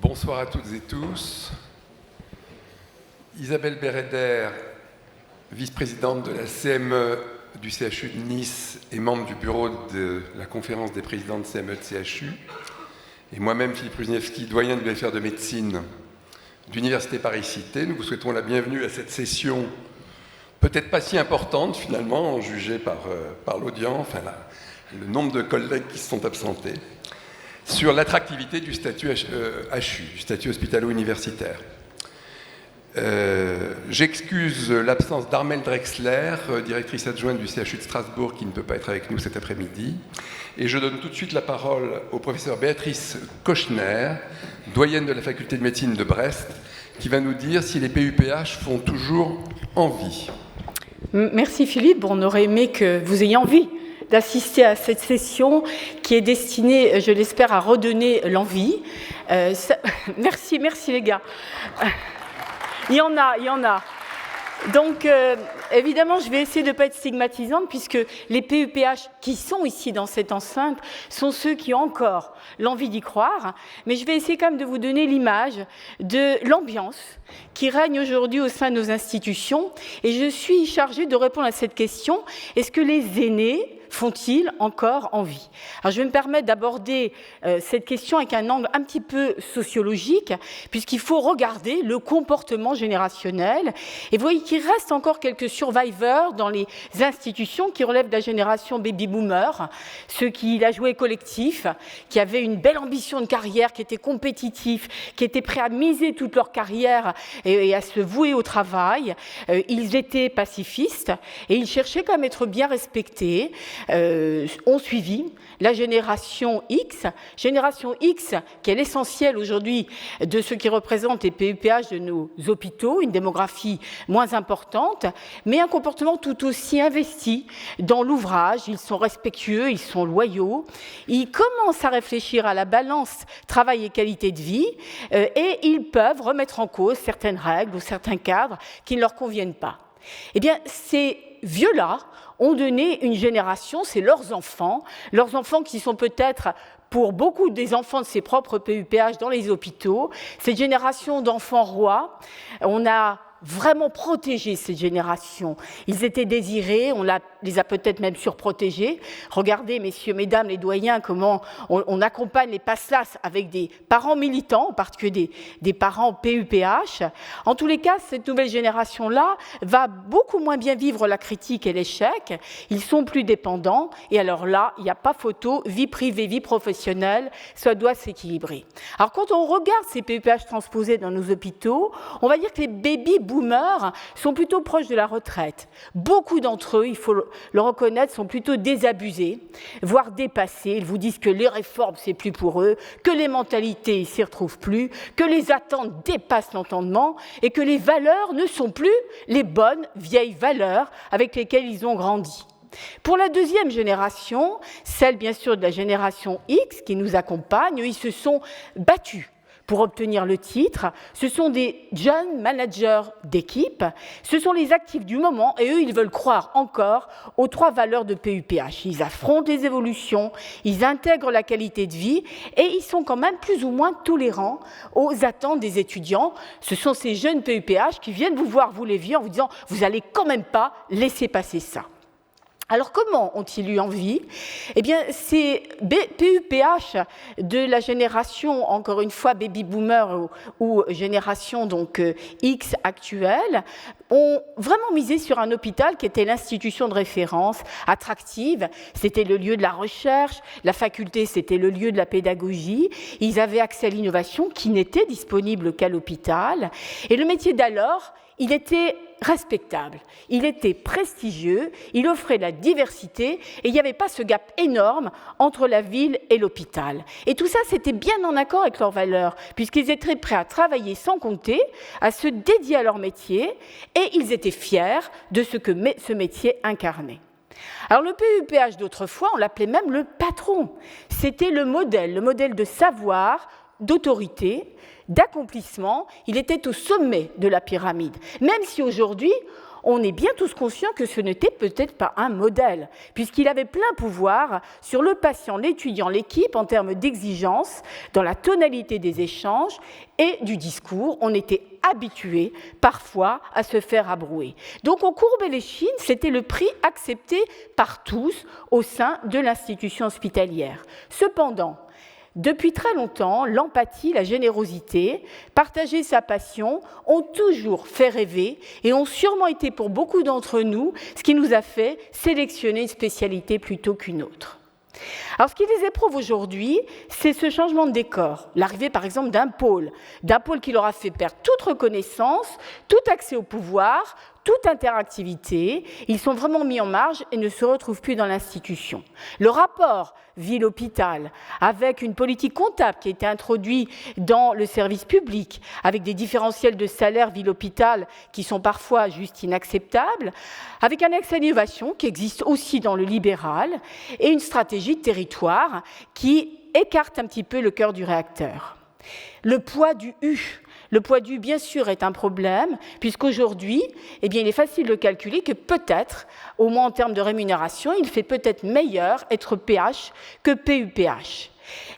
Bonsoir à toutes et tous. Isabelle Béréder, vice-présidente de la CME du CHU de Nice et membre du bureau de la conférence des présidents de CME de CHU, et moi-même, Philippe Ruzniewski, doyen de l'UFR de médecine d'Université Paris-Cité, nous vous souhaitons la bienvenue à cette session, peut-être pas si importante finalement, jugée par l'audience, enfin le nombre de collègues qui se sont absentés, sur l'attractivité du statut HU, du statut hospitalo-universitaire. J'excuse l'absence d'Armelle Drexler, directrice adjointe du CHU de Strasbourg, qui ne peut pas être avec nous cet après-midi. Et je donne tout de suite la parole au professeur Béatrice Kochner, doyenne de la faculté de médecine de Brest, qui va nous dire si les PUPH font toujours envie. Merci Philippe, on aurait aimé que vous ayez envie d'assister à cette session qui est destinée, je l'espère, à redonner l'envie. Merci les gars. Il y en a. Donc, évidemment, je vais essayer de ne pas être stigmatisante puisque les PUPH qui sont ici dans cette enceinte sont ceux qui ont encore l'envie d'y croire. Mais je vais essayer quand même de vous donner l'image de l'ambiance qui règne aujourd'hui au sein de nos institutions. Et je suis chargée de répondre à cette question. Est-ce que les aînés font-ils encore envie? Alors, je vais me permettre d'aborder cette question avec un angle un petit peu sociologique, puisqu'il faut regarder le comportement générationnel. Et vous voyez qu'il reste encore quelques survivors dans les institutions qui relèvent de la génération baby-boomer, ceux qui la jouaient collectif, qui avaient une belle ambition de carrière, qui étaient compétitifs, qui étaient prêts à miser toute leur carrière et à se vouer au travail. Ils étaient pacifistes et ils cherchaient quand même à être bien respectés. Ont suivi la génération X qui est l'essentiel aujourd'hui de ce qui représente les PUPH de nos hôpitaux, une démographie moins importante, mais un comportement tout aussi investi dans l'ouvrage. Ils sont respectueux, ils sont loyaux, ils commencent à réfléchir à la balance travail et qualité de vie et ils peuvent remettre en cause certaines règles ou certains cadres qui ne leur conviennent pas. Eh bien, ces vieux-là ont donné une génération, c'est leurs enfants qui sont peut-être pour beaucoup des enfants de ses propres PUPH dans les hôpitaux, cette génération d'enfants rois. On a vraiment protégé cette génération. Ils étaient désirés, on les a peut-être même surprotégés. Regardez, messieurs, mesdames, les doyens, comment on accompagne les PASLAS avec des parents militants, en particulier des parents PUPH. En tous les cas, cette nouvelle génération-là va beaucoup moins bien vivre la critique et l'échec. Ils sont plus dépendants. Et alors là, il n'y a pas photo, vie privée, vie professionnelle, ça doit s'équilibrer. Alors quand on regarde ces PUPH transposés dans nos hôpitaux, on va dire que les baby-boomers sont plutôt proches de la retraite. Beaucoup d'entre eux, il faut le reconnaître, sont plutôt désabusés, voire dépassés. Ils vous disent que les réformes, c'est plus pour eux, que les mentalités, ils ne s'y retrouvent plus, que les attentes dépassent l'entendement et que les valeurs ne sont plus les bonnes vieilles valeurs avec lesquelles ils ont grandi. Pour la deuxième génération, celle bien sûr de la génération X qui nous accompagne, ils se sont battus pour obtenir le titre. Ce sont des jeunes managers d'équipe, ce sont les actifs du moment et eux, ils veulent croire encore aux 3 valeurs de PUPH. Ils affrontent les évolutions, ils intègrent la qualité de vie et ils sont quand même plus ou moins tolérants aux attentes des étudiants. Ce sont ces jeunes PUPH qui viennent vous voir, vous les vieux, en vous disant « vous n'allez quand même pas laisser passer ça ». Alors, comment ont-ils eu envie? Eh bien, ces PUPH de la génération, encore une fois, baby-boomer ou génération donc X actuelle, ont vraiment misé sur un hôpital qui était l'institution de référence attractive. C'était le lieu de la recherche, la faculté, c'était le lieu de la pédagogie. Ils avaient accès à l'innovation qui n'était disponible qu'à l'hôpital. Et le métier d'alors, il était respectable, il était prestigieux, il offrait la diversité et il n'y avait pas ce gap énorme entre la ville et l'hôpital. Et tout ça, c'était bien en accord avec leurs valeurs, puisqu'ils étaient prêts à travailler sans compter, à se dédier à leur métier et ils étaient fiers de ce que ce métier incarnait. Alors le PUPH d'autrefois, on l'appelait même le patron. C'était le modèle de savoir, d'autorité, d'accomplissement, il était au sommet de la pyramide. Même si aujourd'hui, on est bien tous conscients que ce n'était peut-être pas un modèle, puisqu'il avait plein pouvoir sur le patient, l'étudiant, l'équipe en termes d'exigence, dans la tonalité des échanges et du discours. On était habitué parfois à se faire abrouer. Donc on courbait l'échine, c'était le prix accepté par tous au sein de l'institution hospitalière. Cependant, depuis très longtemps, l'empathie, la générosité, partager sa passion ont toujours fait rêver et ont sûrement été pour beaucoup d'entre nous ce qui nous a fait sélectionner une spécialité plutôt qu'une autre. Alors, ce qui les éprouve aujourd'hui, c'est ce changement de décor, l'arrivée par exemple d'un pôle qui leur a fait perdre toute reconnaissance, tout accès au pouvoir, toute interactivité. Ils sont vraiment mis en marge et ne se retrouvent plus dans l'institution. Le rapport ville-hôpital, avec une politique comptable qui a été introduite dans le service public, avec des différentiels de salaire ville-hôpital qui sont parfois juste inacceptables, avec un axe à l'innovation qui existe aussi dans le libéral, et une stratégie de territoire qui écarte un petit peu le cœur du réacteur. Le poids du U. Le poids du, bien sûr, est un problème, puisqu'aujourd'hui, il est facile de calculer que peut-être, au moins en termes de rémunération, il fait peut-être meilleur être PH que PUPH.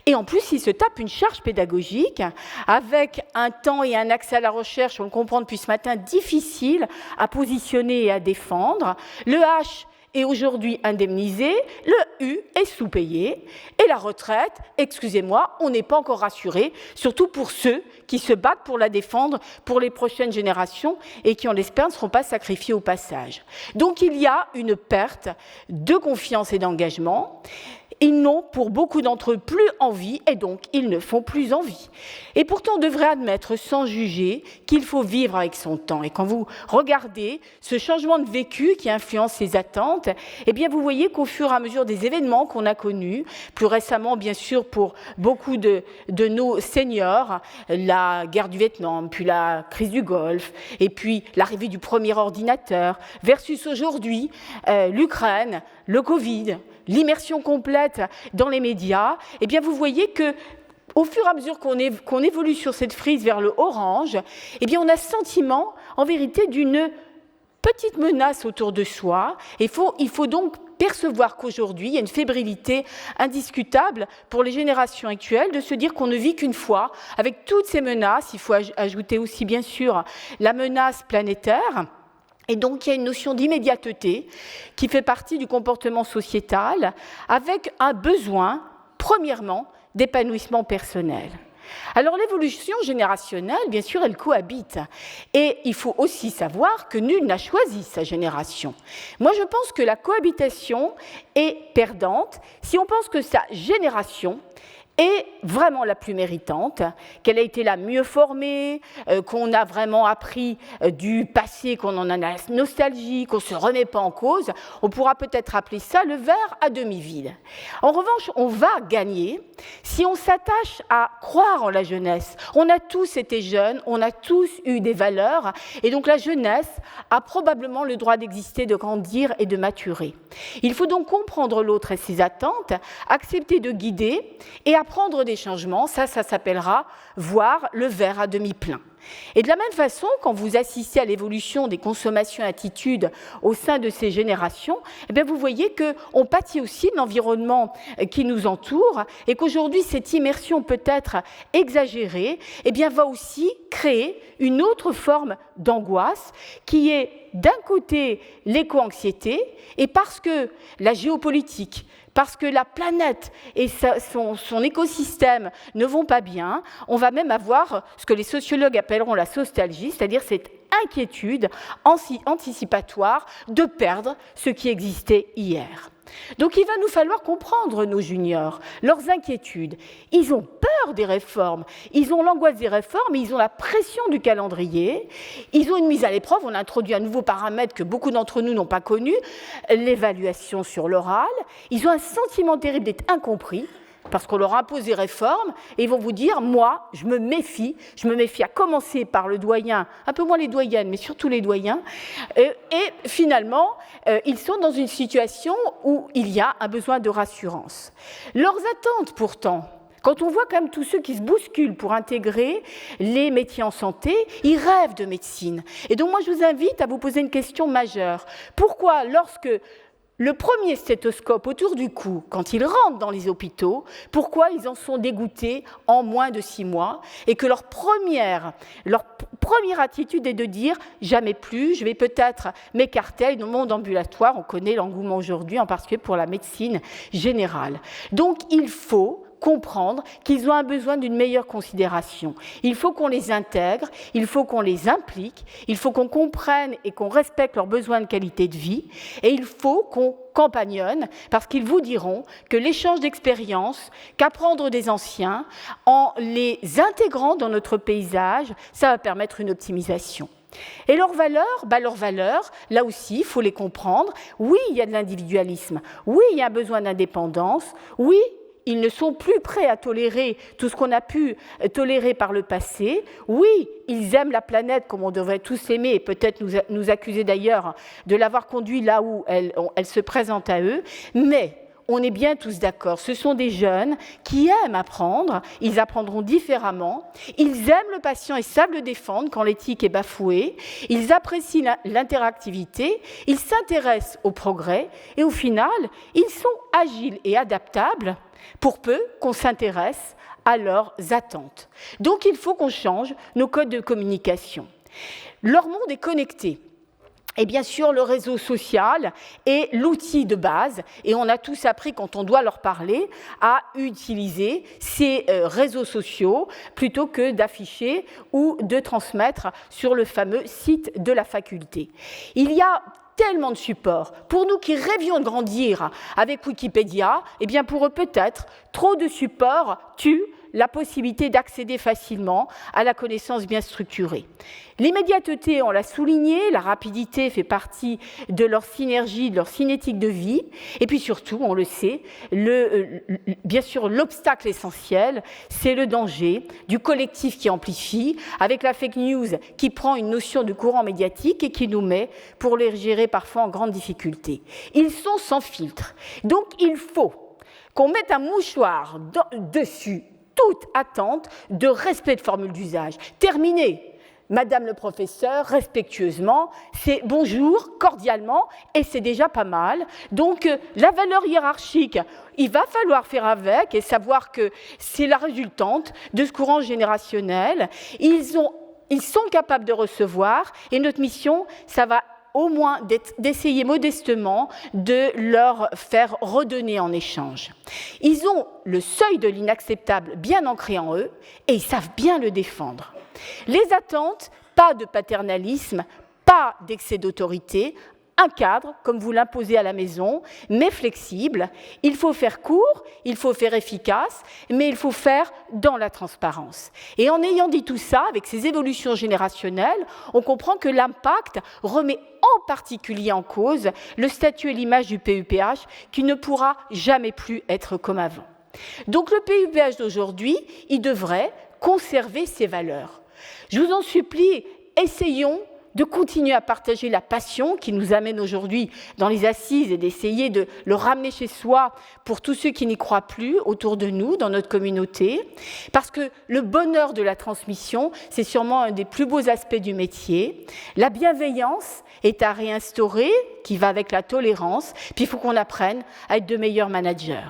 Et en plus, il se tape une charge pédagogique avec un temps et un accès à la recherche, on le comprend depuis ce matin, difficile à positionner et à défendre. Le H est aujourd'hui indemnisé, le U est sous-payé, et la retraite, excusez-moi, on n'est pas encore rassuré, surtout pour ceux qui se battent pour la défendre pour les prochaines générations et qui, on l'espère, ne seront pas sacrifiés au passage. Donc il y a une perte de confiance et d'engagement. Ils n'ont, pour beaucoup d'entre eux, plus envie, et donc ils ne font plus envie. Et pourtant, on devrait admettre, sans juger, qu'il faut vivre avec son temps. Et quand vous regardez ce changement de vécu qui influence ces attentes, vous voyez qu'au fur et à mesure des événements qu'on a connus, plus récemment, bien sûr, pour beaucoup de nos seniors, la guerre du Vietnam, puis la crise du Golfe, et puis l'arrivée du premier ordinateur, versus aujourd'hui, l'Ukraine, le Covid, l'immersion complète dans les médias, vous voyez que au fur et à mesure qu'on évolue sur cette frise vers le orange, on a sentiment, en vérité, d'une petite menace autour de soi. Il faut donc percevoir qu'aujourd'hui, il y a une fébrilité indiscutable pour les générations actuelles de se dire qu'on ne vit qu'une fois, avec toutes ces menaces. Il faut ajouter aussi, bien sûr, la menace planétaire. Et donc, il y a une notion d'immédiateté qui fait partie du comportement sociétal, avec un besoin, premièrement, d'épanouissement personnel. Alors, l'évolution générationnelle, bien sûr, elle cohabite. Et il faut aussi savoir que nul n'a choisi sa génération. Moi, je pense que la cohabitation est perdante si on pense que sa génération est vraiment la plus méritante, qu'elle a été la mieux formée, qu'on a vraiment appris du passé, qu'on en a la nostalgie, qu'on ne se remet pas en cause. On pourra peut-être appeler ça le verre à demi-vide. En revanche, on va gagner si on s'attache à croire en la jeunesse. On a tous été jeunes, on a tous eu des valeurs, et donc la jeunesse a probablement le droit d'exister, de grandir et de maturer. Il faut donc comprendre l'autre et ses attentes, accepter de guider et apprendre des changements. Ça s'appellera voir le verre à demi-plein. Et de la même façon, quand vous assistez à l'évolution des consommations et attitudes au sein de ces générations, vous voyez qu'on pâtit aussi de l'environnement qui nous entoure et qu'aujourd'hui, cette immersion peut-être exagérée va aussi créer une autre forme d'angoisse qui est d'un côté l'éco-anxiété, et parce que la géopolitique, parce que la planète et son écosystème ne vont pas bien, on va même avoir ce que les sociologues appelleront la nostalgie, c'est-à-dire cette inquiétude anticipatoire de perdre ce qui existait hier. Donc il va nous falloir comprendre nos juniors, leurs inquiétudes. Ils ont peur des réformes, ils ont l'angoisse des réformes, ils ont la pression du calendrier, ils ont une mise à l'épreuve. On a introduit un nouveau paramètre que beaucoup d'entre nous n'ont pas connu, l'évaluation sur l'oral. Ils ont un sentiment terrible d'être incompris, parce qu'on leur impose des réformes, et ils vont vous dire, moi, je me méfie à commencer par le doyen, un peu moins les doyennes, mais surtout les doyens, et finalement, ils sont dans une situation où il y a un besoin de rassurance. Leurs attentes, pourtant, Quand on voit quand même tous ceux qui se bousculent pour intégrer les métiers en santé, ils rêvent de médecine. Et donc moi, je vous invite à vous poser une question majeure. Pourquoi, lorsque le premier stéthoscope autour du cou, quand ils rentrent dans les hôpitaux, pourquoi ils en sont dégoûtés en moins de 6 mois et que leur première attitude est de dire « jamais plus, je vais peut-être m'écarter du monde ambulatoire ». On connaît l'engouement aujourd'hui, en particulier pour la médecine générale. Donc il faut comprendre qu'ils ont un besoin d'une meilleure considération. Il faut qu'on les intègre, il faut qu'on les implique, il faut qu'on comprenne et qu'on respecte leurs besoins de qualité de vie, et il faut qu'on campagnonne, parce qu'ils vous diront que l'échange d'expériences, qu'apprendre des anciens, en les intégrant dans notre paysage, ça va permettre une optimisation. Et leurs valeurs, là aussi, il faut les comprendre. Oui, il y a de l'individualisme. Oui, il y a un besoin d'indépendance. Oui, ils ne sont plus prêts à tolérer tout ce qu'on a pu tolérer par le passé. Oui, ils aiment la planète comme on devrait tous aimer, et peut-être nous accuser d'ailleurs de l'avoir conduit là où elle se présente à eux. Mais on est bien tous d'accord, ce sont des jeunes qui aiment apprendre, ils apprendront différemment, ils aiment le patient et savent le défendre quand l'éthique est bafouée, ils apprécient l'interactivité, ils s'intéressent au progrès, et au final, ils sont agiles et adaptables pour peu qu'on s'intéresse à leurs attentes. Donc il faut qu'on change nos codes de communication. Leur monde est connecté. Et bien sûr, le réseau social est l'outil de base, et on a tous appris, quand on doit leur parler, à utiliser ces réseaux sociaux plutôt que d'afficher ou de transmettre sur le fameux site de la faculté. Il y a tellement de supports. Pour nous qui rêvions de grandir avec Wikipédia, eh bien pour eux peut-être, trop de supports tuent la possibilité d'accéder facilement à la connaissance bien structurée. L'immédiateté, on l'a souligné, la rapidité fait partie de leur synergie, de leur cinétique de vie, et puis surtout, on le sait, bien sûr, l'obstacle essentiel, c'est le danger du collectif qui amplifie, avec la fake news qui prend une notion de courant médiatique et qui nous met, pour les gérer parfois en grande difficulté. Ils sont sans filtre, donc il faut qu'on mette un mouchoir dessus, toute attente de respect de formule d'usage. Terminé. Madame le professeur, respectueusement, c'est bonjour, cordialement, et c'est déjà pas mal. Donc, la valeur hiérarchique, il va falloir faire avec et savoir que c'est la résultante de ce courant générationnel. Ils sont capables de recevoir, et notre mission, ça va au moins d'essayer modestement de leur faire redonner en échange. Ils ont le seuil de l'inacceptable bien ancré en eux et ils savent bien le défendre. Les attentes, pas de paternalisme, pas d'excès d'autorité, un cadre, comme vous l'imposez à la maison, mais flexible. Il faut faire court, il faut faire efficace, mais il faut faire dans la transparence. Et en ayant dit tout ça, avec ces évolutions générationnelles, on comprend que l'impact remet en particulier en cause le statut et l'image du PUPH qui ne pourra jamais plus être comme avant. Donc le PUPH d'aujourd'hui, il devrait conserver ses valeurs. Je vous en supplie, essayons de continuer à partager la passion qui nous amène aujourd'hui dans les assises et d'essayer de le ramener chez soi pour tous ceux qui n'y croient plus autour de nous, dans notre communauté, parce que le bonheur de la transmission, c'est sûrement un des plus beaux aspects du métier. La bienveillance est à réinstaurer, qui va avec la tolérance, puis il faut qu'on apprenne à être de meilleurs managers.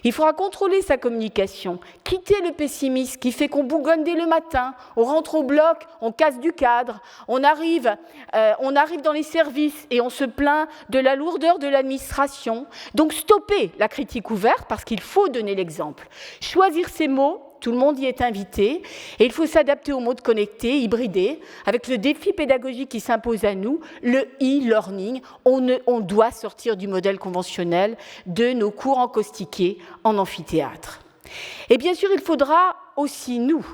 Il faudra contrôler sa communication, quitter le pessimisme qui fait qu'on bougonne dès le matin, on rentre au bloc, on casse du cadre, on arrive dans les services et on se plaint de la lourdeur de l'administration. Donc stopper la critique ouverte parce qu'il faut donner l'exemple. Choisir ses mots, tout le monde y est invité, et il faut s'adapter aux modes connectés, hybridés, avec le défi pédagogique qui s'impose à nous, le e-learning. On doit sortir du modèle conventionnel de nos cours encaustiqués en amphithéâtre. Et bien sûr, il faudra aussi, nous,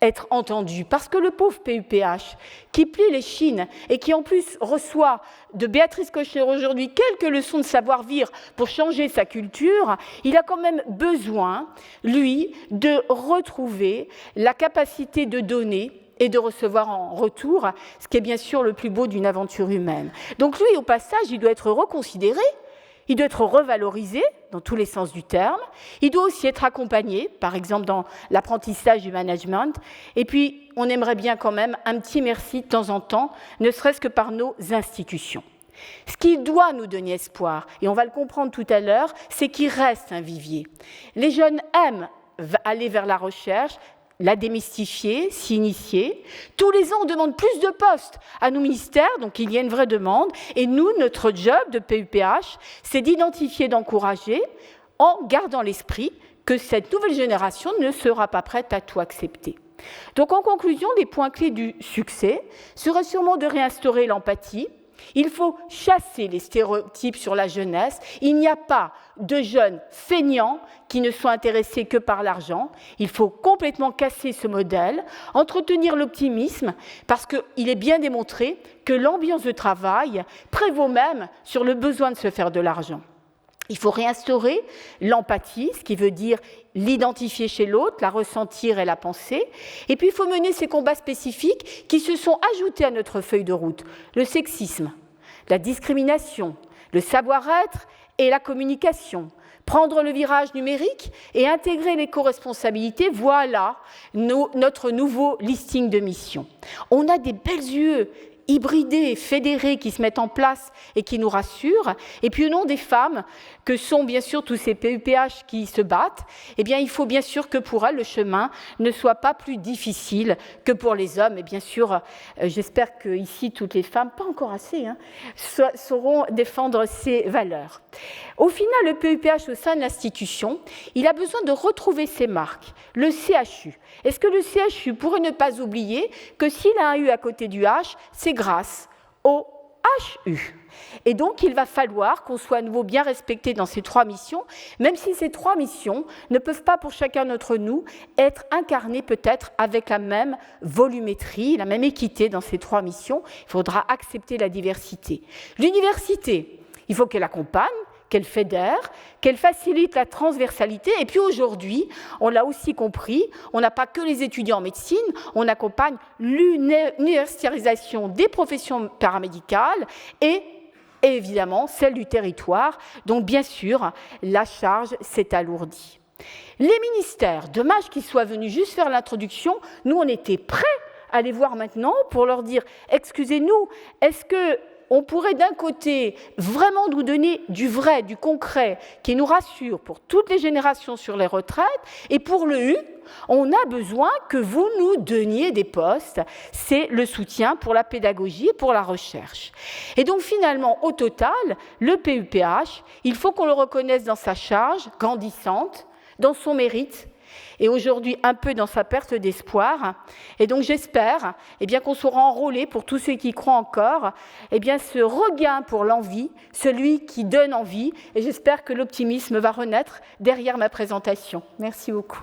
être entendus, parce que le pauvre PUPH, qui plie les chines et qui en plus reçoit de Béatrice Kochner aujourd'hui quelques leçons de savoir-vivre pour changer sa culture, il a quand même besoin, lui, de retrouver la capacité de donner et de recevoir en retour, ce qui est bien sûr le plus beau d'une aventure humaine. Donc lui, au passage, il doit être reconsidéré. il doit être revalorisé dans tous les sens du terme, il doit aussi être accompagné, par exemple dans l'apprentissage du management, et puis on aimerait bien quand même un petit merci de temps en temps, ne serait-ce que par nos institutions. Ce qui doit nous donner espoir, et on va le comprendre tout à l'heure, c'est qu'il reste un vivier. Les jeunes aiment aller vers la recherche, la démystifier, s'y initier. Tous les ans, on demande plus de postes à nos ministères, donc il y a une vraie demande. Et nous, notre job de PUPH, c'est d'identifier, d'encourager, en gardant l'esprit que cette nouvelle génération ne sera pas prête à tout accepter. Donc en conclusion, les points clés du succès seraient sûrement de réinstaurer l'empathie. Il faut chasser les stéréotypes sur la jeunesse. Il n'y a pas de jeunes feignants qui ne soient intéressés que par l'argent. Il faut complètement casser ce modèle, entretenir l'optimisme, parce qu'il est bien démontré que l'ambiance de travail prévaut même sur le besoin de se faire de l'argent. Il faut réinstaurer l'empathie, ce qui veut dire l'identifier chez l'autre, la ressentir et la penser. Et puis, il faut mener ces combats spécifiques qui se sont ajoutés à notre feuille de route. Le sexisme, la discrimination, le savoir-être et la communication. Prendre le virage numérique et intégrer l'éco-responsabilité, voilà notre nouveau listing de missions. On a des belles yeux hybridés, fédérés, qui se mettent en place et qui nous rassurent. Et puis au nom des femmes, que sont bien sûr tous ces PUPH qui se battent, eh bien il faut bien sûr que pour elles, le chemin ne soit pas plus difficile que pour les hommes. Et bien sûr, j'espère qu'ici, toutes les femmes, pas encore assez, sauront défendre ces valeurs. Au final, le PUPH au sein de l'institution, il a besoin de retrouver ses marques. Le CHU. Est-ce que le CHU pourrait ne pas oublier que s'il a un U à côté du H, c'est grâce au HU. Et donc, il va falloir qu'on soit à nouveau bien respecté dans ces 3 missions, même si ces 3 missions ne peuvent pas, pour chacun d'entre nous, être incarnées peut-être avec la même volumétrie, la même équité dans ces 3 missions. Il faudra accepter la diversité. L'université, il faut qu'elle accompagne, qu'elle fédère, qu'elle facilite la transversalité. Et puis aujourd'hui, on l'a aussi compris, on n'a pas que les étudiants en médecine, on accompagne l'universitarisation des professions paramédicales et évidemment celle du territoire. Donc bien sûr, la charge s'est alourdie. Les ministères, dommage qu'ils soient venus juste faire l'introduction, nous on était prêts à les voir maintenant pour leur dire « Excusez-nous, est-ce que on pourrait d'un côté vraiment nous donner du vrai, du concret, qui nous rassure pour toutes les générations sur les retraites, et pour le U, on a besoin que vous nous donniez des postes, c'est le soutien pour la pédagogie et pour la recherche. Et donc finalement, au total, le PUPH, il faut qu'on le reconnaisse dans sa charge grandissante, dans son mérite, et aujourd'hui un peu dans sa perte d'espoir. Et donc j'espère qu'on saura enrôler pour tous ceux qui croient encore ce regain pour l'envie, celui qui donne envie, et j'espère que l'optimisme va renaître derrière ma présentation. Merci beaucoup.